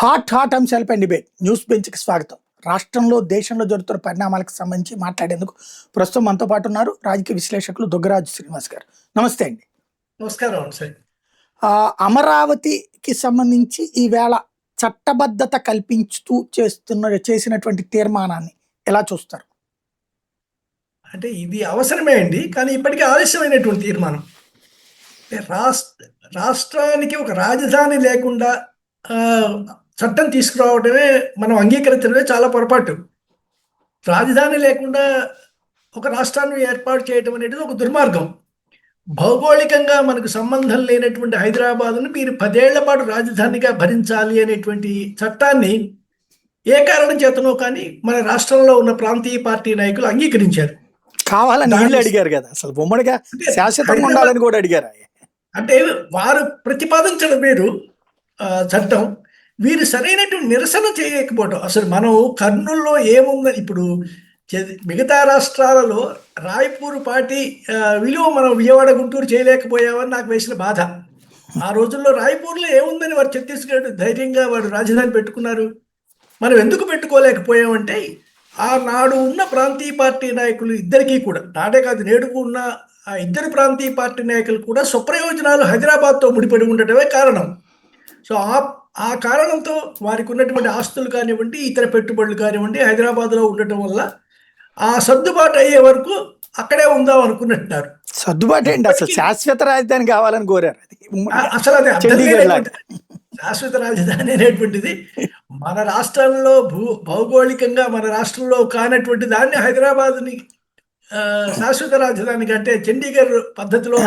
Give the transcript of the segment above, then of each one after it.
Hot అంశాలపై debate news బెంచ్కి స్వాగతం. రాష్ట్రంలో దేశంలో జరుగుతున్న పరిణామాలకు సంబంధించి మాట్లాడేందుకు ప్రస్తుతం మనతో పాటు ఉన్నారు రాజకీయ విశ్లేషకులు దుగ్గరాజు శ్రీనివాస్ గారు. నమస్తే అండి. నమస్కారం సార్. అమరావతికి సంబంధించి ఈవేళ చట్టబద్ధత కల్పించుతూ చేసినటువంటి తీర్మానాన్ని ఎలా చూస్తారు? అంటే ఇది అవసరమే అండి, కానీ ఇప్పటికీ ఆలస్యమైనటువంటి తీర్మానం. రాష్ట్రానికి ఒక రాజధాని లేకుండా చట్టం తీసుకురావడమే మనం అంగీకరించడమే చాలా పొరపాటు. రాజధాని లేకుండా ఒక రాష్ట్రాన్ని ఏర్పాటు చేయడం అనేది ఒక దుర్మార్గం. భౌగోళికంగా మనకు సంబంధం లేనటువంటి హైదరాబాద్ను మీరు 10 ఏళ్ల పాటు రాజధానిగా భరించాలి అనేటువంటి చట్టాన్ని ఏ కారణం చేతనో కానీ మన రాష్ట్రంలో ఉన్న ప్రాంతీయ పార్టీ నాయకులు అంగీకరించారు. కావాలని వీళ్ళు అడిగారు కదా, అసలు ఉమ్మడిగా శాశ్వతంగా ఉండాలని కూడా అడిగారు. అంటే వారు ప్రతిపాదించడం వేరు చట్టం, వీరు సరైనటువంటి నిరసన చేయకపోవటం. అసలు మనం కర్నూలులో ఏముందని ఇప్పుడు మిగతా రాష్ట్రాలలో రాయ్పూర్ పార్టీ విలువ మనం విజయవాడ గుంటూరు చేయలేకపోయామని నాకు వేసిన బాధ. ఆ రోజుల్లో రాయ్పూర్లో ఏముందని వారు ఛత్తీస్గఢ్ ధైర్యంగా వారు రాజధాని పెట్టుకున్నారు. మనం ఎందుకు పెట్టుకోలేకపోయామంటే ఆనాడు ఉన్న ప్రాంతీయ పార్టీ నాయకులు ఇద్దరికీ కూడా, నాడే కాదు నేడు ఉన్న ఆ ఇద్దరు ప్రాంతీయ పార్టీ నాయకులు కూడా స్వప్రయోజనాలు హైదరాబాద్తో ముడిపడి ఉండటమే కారణం. సో ఆ కారణంతో వారికి ఉన్నటువంటి ఆస్తులు కానివ్వండి, ఇతర పెట్టుబడులు కానివ్వండి హైదరాబాద్లో ఉండటం వల్ల ఆ సర్దుబాటు అయ్యే వరకు అక్కడే ఉందాం అనుకున్నట్టున్నారు. సర్దుబాటు ఏంటి, అసలు శాశ్వత రాజధాని కావాలని కోరారు. అసలు అది శాశ్వత రాజధాని అనేటువంటిది మన రాష్ట్రంలో భౌగోళికంగా మన రాష్ట్రంలో కానటువంటి దాన్ని హైదరాబాద్ని శాశ్వత రాజధాని కంటే చండీగఢ్ పద్ధతిలో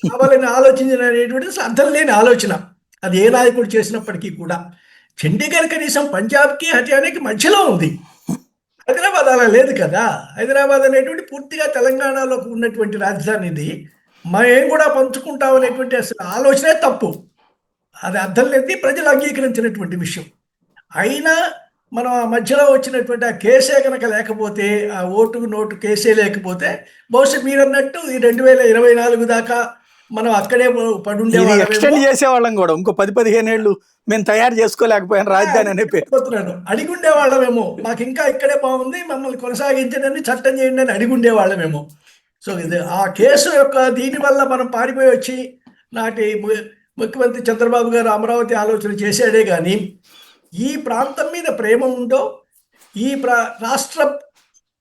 కావాలని ఆలోచించిన అనేటువంటిది అర్థం లేని ఆలోచన. అది ఏ నాయకుడు చేసినప్పటికీ కూడా చండీగఢ్ కనీసం పంజాబ్కి హర్యానాకి మధ్యలో ఉంది, హైదరాబాద్ అలా లేదు కదా. హైదరాబాద్ అనేటువంటి పూర్తిగా తెలంగాణలో ఉన్నటువంటి రాజధాని ఇది, మేము కూడా పంచుకుంటాం అనేటువంటి అసలు ఆలోచనే తప్పు. అది అర్థం లేని ప్రజలు అంగీకరించినటువంటి విషయం. అయినా మనం ఆ మధ్యలో వచ్చినటువంటి ఆ కేసే కనుక లేకపోతే, ఆ ఓటుకు నోటు కేసే లేకపోతే బహుశా మీరు అన్నట్టు ఈ 2024 దాకా మనం అక్కడే పడుండేవాళ్ళం, ఎక్స్టెండ్ చేసేవాళ్ళం కూడా. ఇంకో 10-15 ఏళ్ళు మేము తయారు చేసుకోలేకపోయాను రాజధాని అనే పేరు అడిగుండేవాళ్ళమేమో. మాకు ఇంకా ఇక్కడే బాగుంది, మమ్మల్ని కొనసాగించండి, చట్టం చేయండి అని అడిగుండేవాళ్ళమేమో. సో ఇది ఆ కేసు యొక్క దీనివల్ల మనం పారిపోయి వచ్చి నాటి ముఖ్యమంత్రి చంద్రబాబు గారు అమరావతి ఆలోచన చేశాడే కానీ ఈ ప్రాంతం మీద ప్రేమ ఉందో, ఈ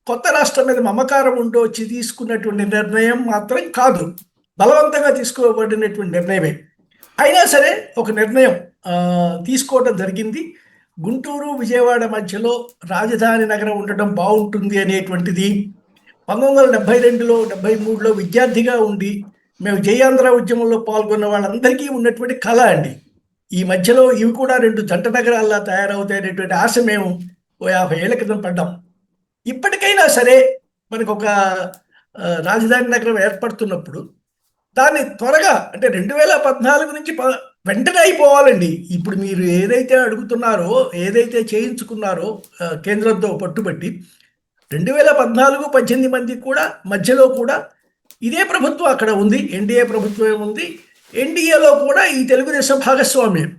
కొత్త రాష్ట్రం మీద మమకారం ఉందో వచ్చి తీసుకున్నటువంటి నిర్ణయం మాత్రం కాదు, బలవంతంగా తీసుకోబడినటువంటి నిర్ణయమే. అయినా సరే ఒక నిర్ణయం తీసుకోవడం జరిగింది. గుంటూరు విజయవాడ మధ్యలో రాజధాని నగరం ఉండటం బాగుంటుంది అనేటువంటిది 1972లో 73లో విద్యార్థిగా ఉండి మేము జయాంధ్ర ఉద్యమంలో పాల్గొన్న వాళ్ళందరికీ ఉన్నటువంటి కళ అండి. ఈ మధ్యలో ఇవి కూడా 2 జంట నగరాల్లా తయారవుతాయి అనేటువంటి ఆశ మేము 50 ఏళ్ల క్రితం పడ్డాం. ఇప్పటికైనా సరే మనకు ఒక రాజధాని నగరం ఏర్పడుతున్నప్పుడు దాన్ని త్వరగా, అంటే 2014 నుంచి వెంటనే అయిపోవాలండి. ఇప్పుడు మీరు ఏదైతే అడుగుతున్నారో, ఏదైతే చేయించుకున్నారో కేంద్రంతో పట్టుబట్టి 2014-18 మంది కూడా మధ్యలో కూడా ఇదే ప్రభుత్వం అక్కడ ఉంది, ఎన్డీఏ ప్రభుత్వం ఉంది. ఎన్డీఏలో కూడా ఈ తెలుగుదేశం భాగస్వామ్యం.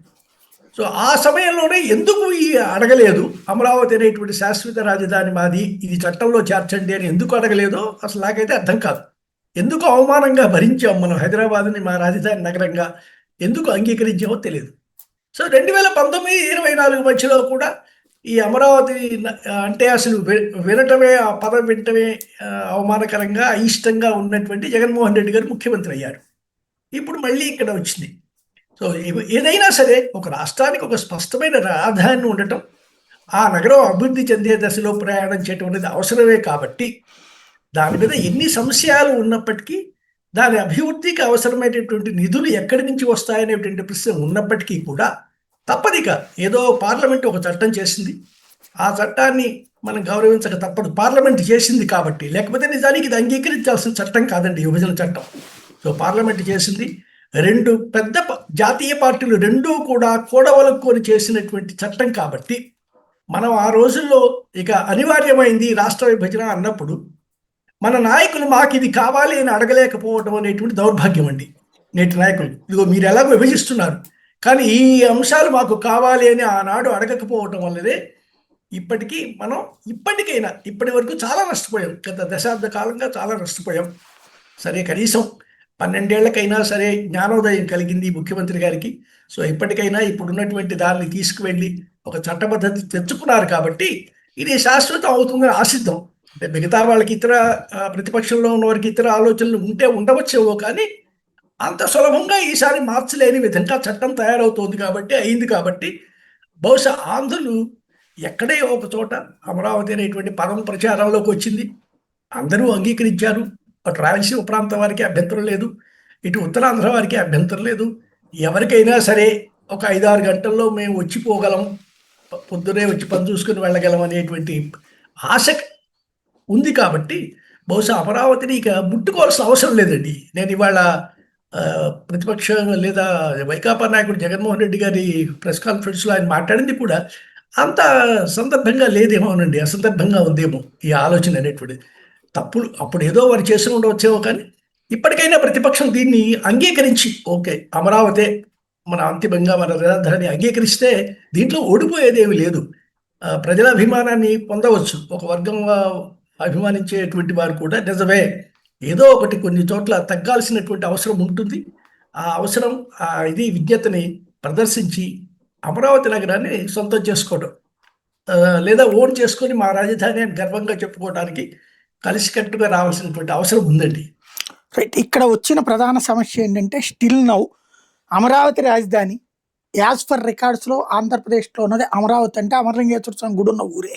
సో ఆ సమయంలోనే ఎందుకు ఈ అడగలేదు అమరావతి అనేటువంటి శాశ్వత రాజధాని మాది, ఇది చట్టంలో చేర్చండి అని ఎందుకు అడగలేదో అసలు నాకైతే అర్థం కాదు. ఎందుకు అవమానంగా భరించాం మనం హైదరాబాద్ని మా రాజధాని నగరంగా, ఎందుకు అంగీకరించామో తెలియదు. సో 2019-24 మధ్యలో కూడా ఈ అమరావతి అంటే అసలు వినటమే, ఆ పదం వినటమే అవమానకరంగా అయిష్టంగా ఉన్నటువంటి జగన్మోహన్ రెడ్డి గారు ముఖ్యమంత్రి అయ్యారు. ఇప్పుడు మళ్ళీ ఇక్కడ వచ్చింది. సో ఏదైనా సరే ఒక రాష్ట్రానికి ఒక స్పష్టమైన రాజధాని ఉండటం, ఆ నగరం అభివృద్ధి చెందే దశలో ప్రయాణం చేయటం అనేది అవసరమే. కాబట్టి దాని మీద ఎన్ని సంశయాలు ఉన్నప్పటికీ, దాని అభివృద్ధికి అవసరమైనటువంటి నిధులు ఎక్కడి నుంచి వస్తాయనేటువంటి ప్రశ్న ఉన్నప్పటికీ కూడా తప్పదిక ఏదో పార్లమెంట్ ఒక చట్టం చేసింది, ఆ చట్టాన్ని మనం గౌరవించక తప్పదు. పార్లమెంట్ చేసింది కాబట్టి, లేకపోతే నిజానికి ఇది అంగీకరించాల్సిన చట్టం కాదండి విభజన చట్టం. సో పార్లమెంట్ చేసింది. 2 పెద్ద జాతీయ పార్టీలు 2 కూడా కూడవలుకొని చేసినటువంటి చట్టం కాబట్టి మనం ఆ రోజుల్లో ఇక అనివార్యమైంది రాష్ట్ర విభజన అన్నప్పుడు మన నాయకులు మాకు ఇది కావాలి అని అడగలేకపోవడం అనేటువంటి దౌర్భాగ్యం అండి. నేటి నాయకులు ఇదిగో మీరు ఎలాగో విభజిస్తున్నారు, కానీ ఈ అంశాలు మాకు కావాలి అని ఆనాడు అడగకపోవటం వల్లనే ఇప్పటికైనా ఇప్పటి వరకు చాలా నష్టపోయాం. గత దశాబ్ద కాలంగా చాలా నష్టపోయాం. సరే, కనీసం 12 ఏళ్లకైనా సరే జ్ఞానోదయం కలిగింది ఈ ముఖ్యమంత్రి గారికి. సో ఇప్పటికైనా ఇప్పుడున్నటువంటి దాన్ని తీసుకువెళ్ళి ఒక చట్టబద్ధత తెచ్చుకున్నారు కాబట్టి ఇది శాశ్వతం అవుతుందని ఆశిద్దాం. అంటే మిగతా వాళ్ళకి ఇతర ప్రతిపక్షంలో ఉన్న వారికి ఇతర ఆలోచనలు ఉండవచ్చేవో, కానీ అంత సులభంగా ఈసారి మార్చలేని విధంగా చట్టం తయారవుతోంది కాబట్టి, అయింది కాబట్టి, బహుశా ఆంధ్రులు ఎక్కడే ఒక చోట అమరావతి అనేటువంటి పదం ప్రచారంలోకి వచ్చింది. అందరూ అంగీకరించారు. అటు రాయలసీమ ప్రాంతం వారికి అభ్యంతరం లేదు, ఇటు ఉత్తరాంధ్ర వారికి అభ్యంతరం లేదు. ఎవరికైనా సరే ఒక 5-6 గంటల్లో మేము వచ్చిపోగలం, పొద్దునే వచ్చి పని చూసుకుని వెళ్ళగలం అనేటువంటి ఆశ ఉంది కాబట్టి బహుశా అమరావతిని ఇక ముట్టుకోవాల్సిన అవసరం లేదండి. నేను ఇవాళ ప్రతిపక్షం లేదా వైకాపా నాయకుడు జగన్మోహన్ రెడ్డి గారి ప్రెస్ కాన్ఫరెన్స్లో ఆయన మాట్లాడింది కూడా అంత సందర్భంగా లేదేమోనండి, అసందర్భంగా ఉందేమో ఈ ఆలోచన అనేటువంటిది. తప్పులు అప్పుడు ఏదో వారు చేసి ఉండవచ్చేమో, కానీ ఇప్పటికైనా ప్రతిపక్షం దీన్ని అంగీకరించి, ఓకే అమరావతే మన అంతిమంగా మన రాజధాని అంగీకరిస్తే దీంట్లో ఓడిపోయేదేమీ లేదు. ప్రజల అభిమానాన్ని పొందవచ్చు. ఒక వర్గం అభిమానించేటువంటి వారు కూడా నిజమే, ఏదో ఒకటి కొన్ని చోట్ల తగ్గాల్సినటువంటి అవసరం ఉంటుంది. ఆ అవసరం ఇది విజ్ఞతని ప్రదర్శించి అమరావతి నగరాన్ని సొంతం చేసుకోవడం, లేదా ఓన్ చేసుకొని మా రాజధాని అని గర్వంగా చెప్పుకోవడానికి కలిసికట్టుగా రావాల్సినటువంటి అవసరం ఉందండి. రైట్. ఇక్కడ వచ్చిన ప్రధాన సమస్య ఏంటంటే స్టిల్ నౌ అమరావతి రాజధాని యాజ్ ఫర్ రికార్డ్స్లో ఆంధ్రప్రదేశ్లో ఉన్నది అమరావతి, అంటే అమరలింగేశ్వర స్వామి గుడి ఉన్న ఊరే.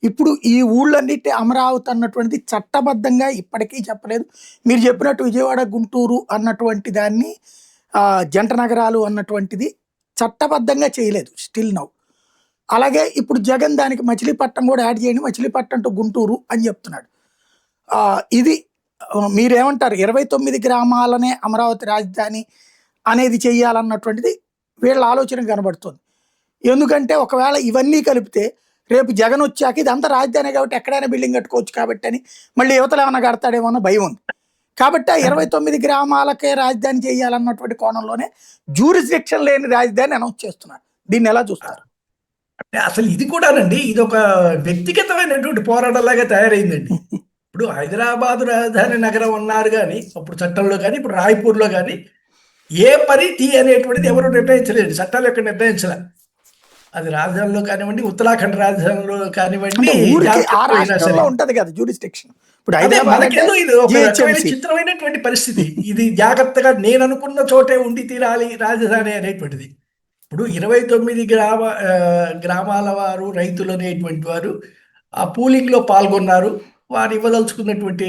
ఇప్పుడు ఈ ఊళ్ళన్నిటి అమరావతి అన్నటువంటిది చట్టబద్ధంగా ఇప్పటికీ చెప్పలేదు. మీరు చెప్పినట్టు విజయవాడ గుంటూరు అన్నటువంటి దాన్ని జంట నగరాలు అన్నటువంటిది చట్టబద్ధంగా చేయలేదు స్టిల్ నౌ. అలాగే ఇప్పుడు జగన్ దానికి మచిలీపట్నం కూడా యాడ్ చేయండి, మచిలీపట్నం టు గుంటూరు అని చెప్తున్నాడు. ఇది మీరేమంటారు? 29 గ్రామాలనే అమరావతి రాజధాని అనేది చెయ్యాలన్నటువంటిది వీళ్ళ ఆలోచన కనబడుతుంది. ఎందుకంటే ఒకవేళ ఇవన్నీ కలిపితే రేపు జగన్ వచ్చాక ఇదంతా రాజధాని కాబట్టి ఎక్కడైనా బిల్డింగ్ కట్టుకోవచ్చు కాబట్టి అని మళ్ళీ యువతలు ఏమైనా కడతాడేమో అన్న భయం ఉంది. కాబట్టి ఆ 29 గ్రామాలకే రాజధాని చేయాలన్నటువంటి కోణంలోనే జ్యూరిస్డిక్షన్ లేని రాజధాని అనౌన్స్ చేస్తున్నారు. దీన్ని ఎలా చూస్తారు? అంటే అసలు ఇది కూడానండి, ఇది ఒక వ్యక్తిగతమైనటువంటి పోరాటంలాగా తయారైందండి. ఇప్పుడు హైదరాబాద్ రాజధాని నగరం ఉన్నారు కానీ అప్పుడు చట్టంలో, కానీ ఇప్పుడు రాయ్పూర్లో కానీ ఏ పరిధి అనేటువంటిది ఎవరు నిర్ణయించలేదు. చట్టాలు ఎక్కడ నిర్ణయించలే. అది రాజధానిలో కానివ్వండి, ఉత్తరాఖండ్ రాజధానిలో కానివ్వండి, ఉంటది కదా జ్యూరిస్డిక్షన్. ఇప్పుడు మనకేదో ఇది ఒక రకమైన చిత్రమైనటువంటి పరిస్థితి. ఇది జాగ్రత్తగా నేను అనుకున్న చోటే ఉండి తీరాలి రాజధాని అనేటువంటిది. ఇప్పుడు 29 గ్రామాల వారు, రైతులు అనేటువంటి వారు ఆ పూలింగ్లో పాల్గొన్నారు. వారు ఇవ్వదలుచుకున్నటువంటి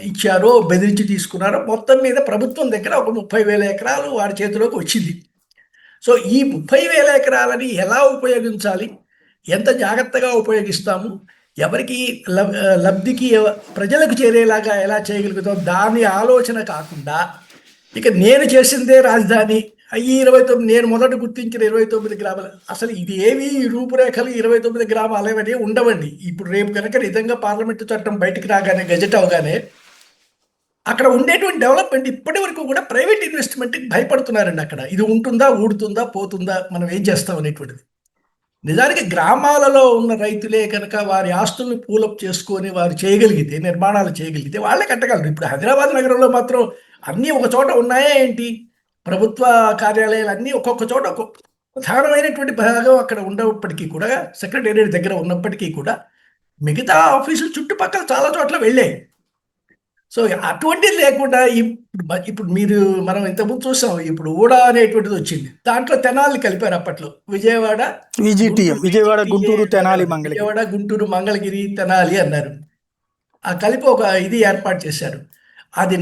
ఇచ్చారో బెదిరించి తీసుకున్నారో, మొత్తం మీద ప్రభుత్వం దగ్గర ఒక 30,000 ఎకరాలు వారి చేతిలోకి వచ్చింది. సో ఈ 30,000 ఎకరాలని ఎలా ఉపయోగించాలి, ఎంత జాగ్రత్తగా ఉపయోగిస్తాము, ఎవరికి లబ్ధికి ప్రజలకు చేరేలాగా ఎలా చేయగలుగుతాం, దాని ఆలోచన కాకుండా ఇక నేను చేసిందే రాజధాని, ఈ 29 నేను మొదట గుర్తించిన 29 గ్రామాలు, అసలు ఇది ఏవి రూపురేఖలు 29 గ్రామాలు ఏమని ఉండవండి. ఇప్పుడు రేపు కనుక నిజంగా పార్లమెంటు చట్టం బయటికి రాగానే, గెజెట్ అవగానే అక్కడ ఉండేటువంటి డెవలప్మెంట్ ఇప్పటి వరకు కూడా ప్రైవేట్ ఇన్వెస్ట్మెంట్కి భయపడుతున్నారండి. అక్కడ ఇది ఉంటుందా, ఊడుతుందా, పోతుందా, మనం ఏం చేస్తాం అనేటువంటిది. నిజానికి గ్రామాలలో ఉన్న రైతులే కనుక వారి ఆస్తుల్ని పూలప్ చేసుకొని వారు చేయగలిగితే, నిర్మాణాలు చేయగలిగితే వాళ్ళే కట్టగలరు. ఇప్పుడు హైదరాబాద్ నగరంలో మాత్రం అన్నీ ఒక చోట ఉన్నాయా ఏంటి? ప్రభుత్వ కార్యాలయాలు అన్నీ ఒక్కొక్క చోట ఒక్కొక్క ప్రధానమైనటువంటి భాగం అక్కడ ఉన్నప్పటికీ కూడా, సెక్రటేరియట్ దగ్గర ఉన్నప్పటికీ కూడా మిగతా ఆఫీసులు చుట్టుపక్కల చాలా చోట్ల వెళ్ళాయి. సో అటువంటిది లేకుండా ఇప్పుడు మనం ఇంతకుముందు చూసాం, ఇప్పుడు ఊడా అనేటువంటిది వచ్చింది. దాంట్లో తెనాలి కలిపారు. అప్పట్లో విజయవాడ, గుంటూరు, తెనాలి, విజయవాడ, గుంటూరు, మంగళగిరి, తెనాలి అన్నారు. ఆ కలిపి ఒక ఇది ఏర్పాటు చేశారు. అది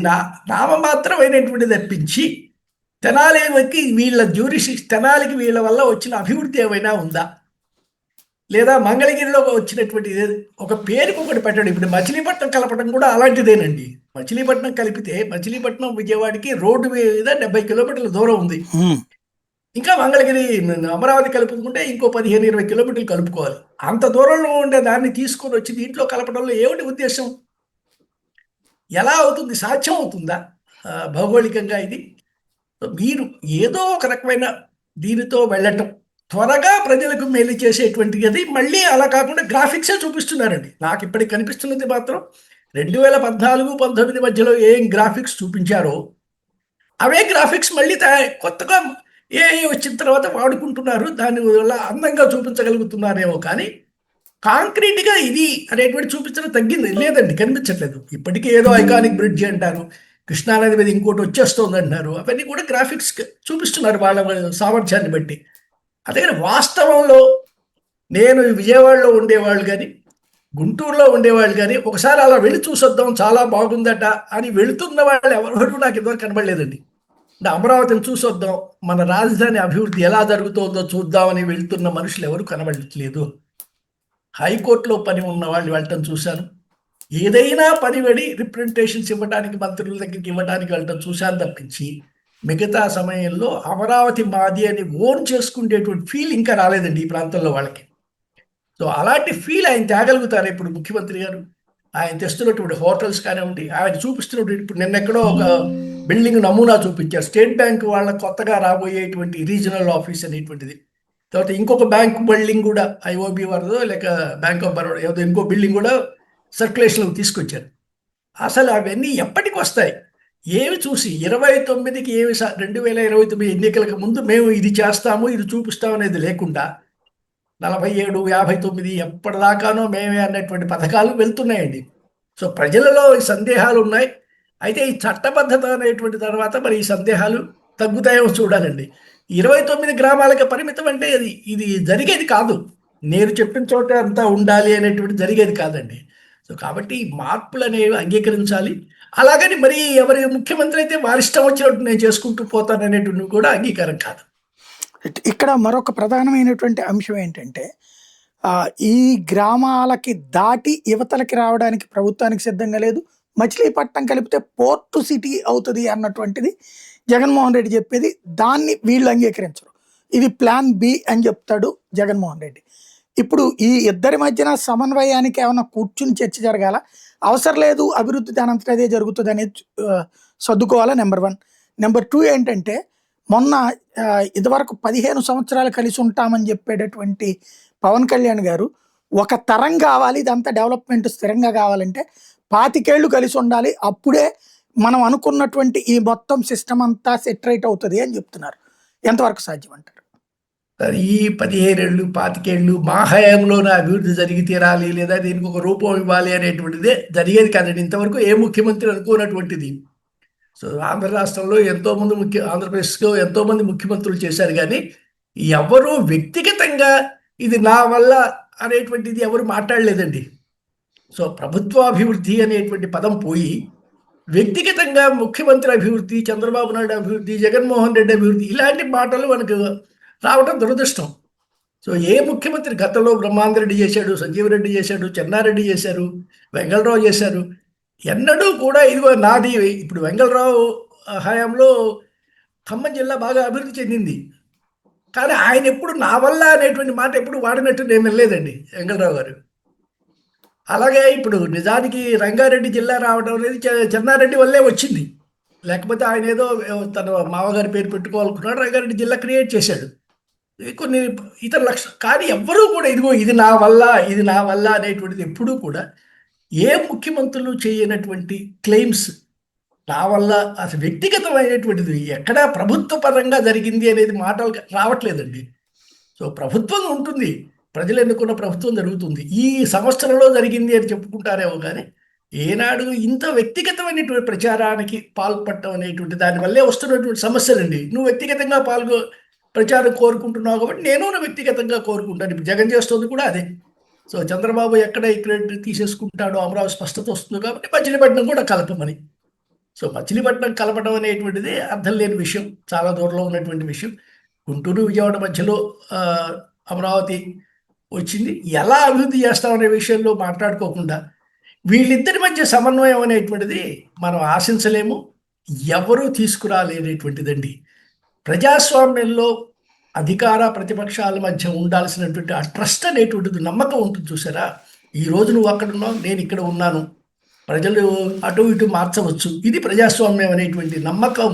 నామమాత్రమైనటువంటిది తప్పించి తెనాలికి తెనాలికి వీళ్ళ వల్ల వచ్చిన అభివృద్ధి ఏమైనా ఉందా, లేదా మంగళగిరిలో వచ్చినటువంటి ఒక పేరుకు ఒకటి పెట్టడం. ఇప్పుడు మచిలీపట్నం కలపడం కూడా అలాంటిదేనండి. మచిలీపట్నం కలిపితే మచిలీపట్నం విజయవాడకి రోడ్డు మీద 70 కిలోమీటర్ల దూరం ఉంది. ఇంకా మంగళగిరి అమరావతి కలుపుకుంటే ఇంకో 15-20 కిలోమీటర్లు కలుపుకోవాలి. అంత దూరంలో ఉండే దాన్ని తీసుకొని వచ్చి దీంట్లో కలపడంలో ఏమిటి ఉద్దేశం? ఎలా అవుతుంది? సాధ్యం అవుతుందా భౌగోళికంగా? ఇది మీరు ఏదో ఒక రకమైన దీనితో వెళ్ళటం త్వరగా ప్రజలకు మేలు చేసేటువంటిది. అది మళ్ళీ అలా కాకుండా గ్రాఫిక్సే చూపిస్తున్నారండి. నాకు ఇప్పటికి కనిపిస్తున్నది మాత్రం 2014-19 మధ్యలో ఏం గ్రాఫిక్స్ చూపించారో అవే గ్రాఫిక్స్ మళ్ళీ కొత్తగా వచ్చిన తర్వాత వాడుకుంటున్నారు. దానివల్ల అందంగా చూపించగలుగుతున్నారేమో కానీ కాంక్రీట్గా ఇది అనేటువంటి చూపించడం తగ్గింది లేదండి, కనిపించట్లేదు. ఇప్పటికీ ఏదో ఐకానిక్ బ్రిడ్జ్ అంటారు, కృష్ణానది మీద ఇంకోటి వచ్చేస్తుంది అంటున్నారు. అవన్నీ కూడా గ్రాఫిక్స్ చూపిస్తున్నారు వాళ్ళ సామర్థ్యాన్ని బట్టి. అందుకని వాస్తవంలో నేను విజయవాడలో ఉండేవాళ్ళు కానీ గుంటూరులో ఉండేవాళ్ళు కానీ ఒకసారి అలా వెళ్ళి చూసొద్దాం చాలా బాగుందట అని వెళుతున్న వాళ్ళు ఎవరు నాకు ఇంతవరకు కనబడలేదండి. అంటే అమరావతిని చూసొద్దాం, మన రాజధాని అభివృద్ధి ఎలా జరుగుతుందో చూద్దామని వెళ్తున్న మనుషులు ఎవరు కనబడట్లేదు. హైకోర్టులో పని ఉన్న వాళ్ళు వెళ్ళటం చూశాను. ఏదైనా పని పడి రిప్రజెంటేషన్స్ ఇవ్వడానికి మంత్రుల దగ్గరికి ఇవ్వడానికి వెళ్ళటం చూశాను తప్పించి మిగతా సమయంలో అమరావతి మాది అని ఓన్ చేసుకునేటువంటి ఫీల్ ఇంకా రాలేదండి ఈ ప్రాంతంలో వాళ్ళకి. సో అలాంటి ఫీల్ ఆయన తేగలుగుతారు ఇప్పుడు ముఖ్యమంత్రి గారు. ఆయన తెస్తున్నటువంటి హోటల్స్ కానివ్వండి, ఆయన చూపిస్తున్నటువంటి ఇప్పుడు నిన్నెక్కడో ఒక బిల్డింగ్ నమూనా చూపించారు. స్టేట్ బ్యాంక్ వాళ్ళ కొత్తగా రాబోయేటువంటి రీజనల్ ఆఫీస్ అనేటువంటిది. తర్వాత ఇంకొక బ్యాంక్ బిల్డింగ్ కూడా ఐఓబి వారిదో లేక బ్యాంక్ ఆఫ్ బరోడా ఏదో ఇంకో బిల్డింగ్ కూడా సర్క్యులేషన్లోకి తీసుకొచ్చారు. అసలు అవన్నీ ఎప్పటికి వస్తాయి? ఏమి చూసి 29కి 2029 ఎన్నికలకు ముందు మేము ఇది చేస్తాము ఇది చూపిస్తాము అనేది లేకుండా 47, 59 ఎప్పటిదాకానో మేమే అన్నటువంటి పథకాలు వెళ్తున్నాయండి. సో ప్రజలలో ఈ సందేహాలు ఉన్నాయి. అయితే ఈ చట్టబద్ధత అనేటువంటి తర్వాత మరి ఈ సందేహాలు తగ్గుతాయేమో చూడాలండి. 29 గ్రామాలకి పరిమితం అంటే ఇది జరిగేది కాదు. నేను చెప్పిన చోట అంతా ఉండాలి అనేటువంటి జరిగేది కాదండి. సో కాబట్టి మార్పులు అనేవి అంగీకరించాలి. అలాగని మరి ఎవరి ముఖ్యమంత్రి అయితే వారి ఇష్టం వచ్చినట్టు నేను చేసుకుంటూ పోతాను అనేటువంటి కూడా అంగీకారం కాదు. ఇక్కడ మరొక ప్రధానమైనటువంటి అంశం ఏంటంటే ఈ గ్రామాలకి దాటి యువతలకి రావడానికి ప్రభుత్వానికి సిద్ధంగా లేదు. మచిలీపట్నం కలిపితే పోర్టు సిటీ అవుతుంది అన్నటువంటిది జగన్మోహన్ రెడ్డి చెప్పేది. దాన్ని వీళ్ళు అంగీకరించరు. ఇది ప్లాన్ బి అని చెప్తాడు జగన్మోహన్ రెడ్డి. ఇప్పుడు ఈ ఇద్దరి మధ్యన సమన్వయానికి ఏమైనా కూర్చుని చర్చ జరగాల, అవసరం లేదు అభివృద్ధి దానంతట అదే జరుగుతుంది అనేది సర్దుకోవాలా. నెంబర్ 1. నెంబర్ 2 ఏంటంటే మొన్న ఇదివరకు 15 సంవత్సరాలు కలిసి ఉంటామని చెప్పేటటువంటి పవన్ కళ్యాణ్ గారు ఒక తరం కావాలి, ఇదంతా డెవలప్మెంట్ స్థిరంగా కావాలంటే 25 ఏళ్ళు కలిసి ఉండాలి, అప్పుడే మనం అనుకున్నటువంటి ఈ మొత్తం సిస్టమ్ అంతా సెటరేట్ అవుతుంది అని చెప్తున్నారు. ఎంతవరకు సాధ్యం అంటారు? ఈ 15 ఏళ్ళు 25 ఏళ్ళు మా హయాంలోనే అభివృద్ధి జరిగి తీరాలి లేదా దీనికి ఒక రూపం ఇవ్వాలి అనేటువంటిదే జరిగేది కాదండి. ఇంతవరకు ఏ ముఖ్యమంత్రి అనుకున్నటువంటిది. సో ఆంధ్ర రాష్ట్రంలో ఎంతోమంది ఆంధ్రప్రదేశ్లో ఎంతోమంది ముఖ్యమంత్రులు చేశారు కానీ ఎవరు వ్యక్తిగతంగా ఇది నా వల్ల అనేటువంటిది ఎవరు మాట్లాడలేదండి. సో ప్రభుత్వాభివృద్ధి అనేటువంటి పదం పోయి వ్యక్తిగతంగా ముఖ్యమంత్రి అభివృద్ధి, చంద్రబాబు నాయుడు అభివృద్ధి, జగన్మోహన్ రెడ్డి అభివృద్ధి ఇలాంటి మాటలు మనకు రావడం దురదృష్టం. సో ఏ ముఖ్యమంత్రి గతంలో బ్రహ్మాందరెడ్డి చేశాడు, సంజీవరెడ్డి చేశాడు, చెన్నారెడ్డి చేశారు, వెంగళరావు చేశారు. ఎన్నడూ కూడా ఇదిగో నాది. ఇప్పుడు వెంగళరావు హయాంలో ఖమ్మం జిల్లా బాగా అభివృద్ధి చెందింది. కానీ ఆయన ఎప్పుడు నా వల్ల అనేటువంటి మాట ఎప్పుడు వాడినట్టు నేను వెళ్ళలేదండి వెంగళరావు గారు. అలాగే ఇప్పుడు నిజానికి రంగారెడ్డి జిల్లా రావడం అనేది చెన్నారెడ్డి వల్లే వచ్చింది. లేకపోతే ఆయన ఏదో తన మామగారి పేరు పెట్టుకోవాలనుకున్నాడు, రంగారెడ్డి జిల్లా క్రియేట్ చేశాడు. కొన్ని ఇతర లక్షణాలు. కానీ ఎవ్వరూ కూడా ఇదిగో ఇది నా వల్ల అనేటువంటిది ఎప్పుడూ కూడా ఏ ముఖ్యమంత్రులు చేయనటువంటి క్లెయిమ్స్ నా వల్ల అసలు వ్యక్తిగతమైనటువంటిది ఎక్కడా ప్రభుత్వ పరంగా జరిగింది అనేది మాటలు రావట్లేదండి. సో ప్రభుత్వం ఉంటుంది, ప్రజలు ఎన్నుకున్న ప్రభుత్వం జరుగుతుంది, ఈ సంవత్సరంలో జరిగింది అని చెప్పుకుంటారేమో కానీ ఏనాడు ఇంత వ్యక్తిగతమైనటువంటి ప్రచారానికి పాల్పడటం అనేటువంటి దానివల్లే వస్తున్నటువంటి సమస్యలండి. నువ్వు వ్యక్తిగతంగా ప్రచారం కోరుకుంటున్నావు కాబట్టి నేను వ్యక్తిగతంగా కోరుకుంటాను. ఇప్పుడు జగన్ చేస్తుంది కూడా అదే. సో చంద్రబాబు ఎక్కడ ఇక్కడ తీసేసుకుంటాడో అమరావతి స్పష్టత వస్తుంది కాబట్టి మచిలీపట్నం కూడా కలపమని. సో మచిలీపట్నం కలపడం అనేటువంటిది అర్థం లేని విషయం, చాలా దూరంలో ఉన్నటువంటి విషయం. గుంటూరు విజయవాడ మధ్యలో అమరావతి వచ్చింది. ఎలా అభివృద్ధి చేస్తామనే విషయంలో మాట్లాడుకోకుండా వీళ్ళిద్దరి మధ్య సమన్వయం అనేటువంటిది మనం ఆశించలేము, ఎవరూ తీసుకురాలేనటువంటిదండి. ప్రజాస్వామ్యంలో అధికార ప్రతిపక్షాల మధ్య ఉండాల్సినటువంటి ఆ ట్రస్ట్ అనేటువంటిది, నమ్మకం ఉంటుంది చూసారా. ఈరోజు నువ్వు అక్కడ ఉన్నావు, నేను ఇక్కడ ఉన్నాను, ప్రజలు అటు ఇటు మార్చవచ్చు, ఇది ప్రజాస్వామ్యం అనేటువంటి నమ్మకం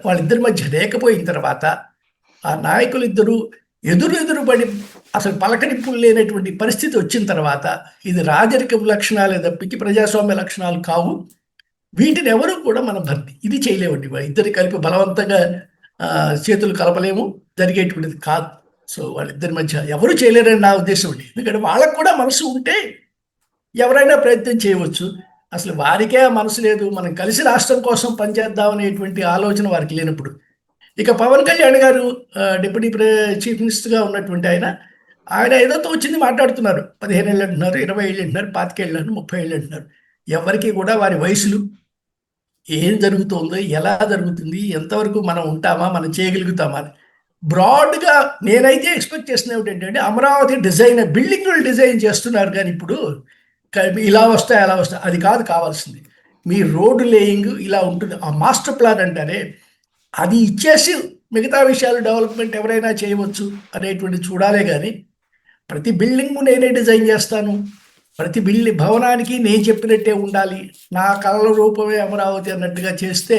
వాళ్ళిద్దరి మధ్య లేకపోయిన తర్వాత ఆ నాయకులు ఇద్దరు ఎదురుపడి అసలు పలకరింపులు లేనటువంటి పరిస్థితి వచ్చిన తర్వాత ఇది రాజరికపు లక్షణాలే తప్పించి ప్రజాస్వామ్య లక్షణాలు కావు. వీటిని ఎవరు కూడా మనం భర్తీ ఇది చేయలేమండి. ఇద్దరు కలిపి బలవంతంగా చేతులు కలపలేము, జరిగేటువంటిది కాదు. సో వాళ్ళిద్దరి మధ్య ఎవరు చేయలేరని నా ఉద్దేశం అండి. ఎందుకంటే వాళ్ళకు కూడా మనసు ఉంటే ఎవరైనా ప్రయత్నం చేయవచ్చు. అసలు వారికే ఆ మనసు లేదు, మనం కలిసి రాష్ట్రం కోసం పనిచేద్దాం అనేటువంటి ఆలోచన వారికి లేనప్పుడు. ఇక పవన్ కళ్యాణ్ గారు డిప్యూటీ చీఫ్ మినిస్టర్గా ఉన్నటువంటి ఆయన ఏదో వచ్చింది మాట్లాడుతున్నారు. 15 ఏళ్ళు అంటున్నారు, 20 ఏళ్ళు అంటున్నారు, 25 ఏళ్ళు అంటున్నారు, 30 ఏళ్ళు అంటున్నారు. ఎవరికి కూడా వారి వయసులు ఏం జరుగుతుందో, ఎలా జరుగుతుంది, ఎంతవరకు మనం ఉంటామా, మనం చేయగలుగుతామా అని బ్రాడ్గా నేనైతే ఎక్స్పెక్ట్ చేసిన ఏమిటంటే అమరావతి డిజైన్ బిల్డింగ్లు డిజైన్ చేస్తున్నారు. కానీ ఇప్పుడు ఇలా వస్తాయి అలా వస్తాయి అది కాదు కావాల్సింది. మీ రోడ్డు లేయింగ్ ఇలా ఉంటుంది. ఆ మాస్టర్ ప్లాన్ అంటారే అది ఇచ్చేసి మిగతా విషయాలు డెవలప్మెంట్ ఎవరైనా చేయవచ్చు అనేటువంటి చూడాలే. కానీ ప్రతి బిల్డింగ్ నేనే డిజైన్ చేస్తాను, ప్రతి భవనానికి నేను చెప్పినట్టే ఉండాలి, నా కళల రూపమే అమరావతి అన్నట్టుగా చేస్తే